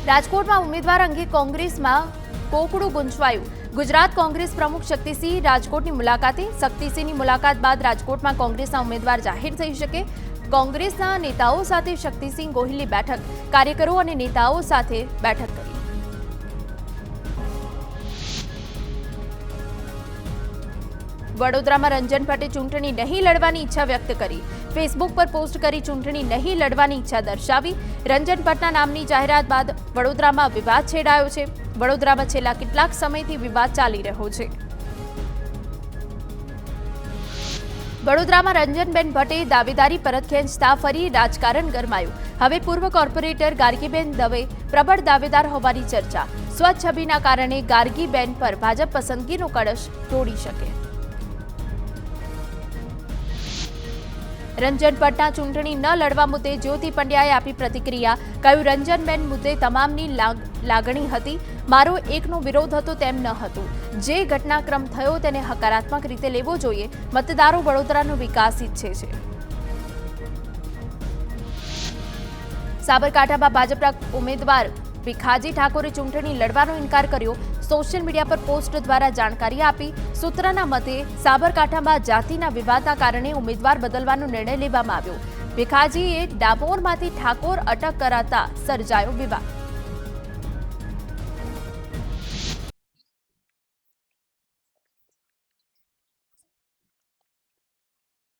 રાજકોટમાં ઉમેદવાર અંગે કોંગ્રેસમાં કોકડું ગુંચવાયું। ગુજરાત કોંગ્રેસ પ્રમુખ શક્તિસિંહ રાજકોટની મુલાકાતે। શક્તિસિંહની મુલાકાત બાદ રાજકોટમાં કોંગ્રેસના ઉમેદવાર જાહેર થઈ શકે। કોંગ્રેસના નેતાઓ સાથે શક્તિસિંહ ગોહિલની બેઠક। કાર્યકરો અને નેતાઓ સાથે બેઠક કરી। વડોદરામાં રંજન ભટ્ટે ચૂંટણી નહીં લડવાની ઈચ્છા વ્યક્ત કરી। ફેસબુક પર પોસ્ટ કરી ચૂંટણી નહીં લડવાની ઈચ્છા દર્શાવી। રંજન ભટ્ટના નામની જાહેરાત બાદ વડોદરામાં વિવાદ છેડાયો છે। વડોદરામાં છેલ્લા કેટલાક સમયથી વિવાદ ચાલી રહ્યો છે। વડોદરામાં રંજનબેન ભટ્ટે દાવેદારી પરત ખેંચતા ફરી રાજકારણ ગરમાયું। હવે પૂર્વ કોર્પોરેટર ગાર્ગીબેન દવે પ્રબળ દાવેદાર હોવાની ચર્ચા। સ્વચ્છ છબીના કારણે ગાર્ગીબેન પર ભાજપ પસંદગીનો કળશ તોડી શકે। રંજન ભટ્ટના ચૂંટણી ન લડવા મુદ્દે જ્યોતિ પંડ્યાએ આપી પ્રતિક્રિયા। કહ્યું, રંજનબેન મુદ્દે તમામની લાગણી હતી। મારો એકનો વિરોધ હતો તેમ ન હતું। જે ઘટનાક્રમ થયો તેને હકારાત્મક રીતે લેવો જોઈએ। મતદારો વડોદરાનો વિકાસ ઈચ્છે છે। સાબરકાંઠામાં ભાજપના ઉમેદવાર ભીખાજી ઠાકોરે ચૂંટણી લડવાનો ઇનકાર કર્યો। સોશિયલ મીડિયા પર પોસ્ટ દ્વારા જાણકારી આપી। સૂત્રના મતે સાબરકાંઠામાં જાતિના વિવાદના કારણે ઉમેદવાર બદલવાનો નિર્ણય લેવામાં આવ્યો। ભીખાજીએ ડામોરમાંથી ઠાકોર અટક કરાતા સર્જાયો વિવાદ।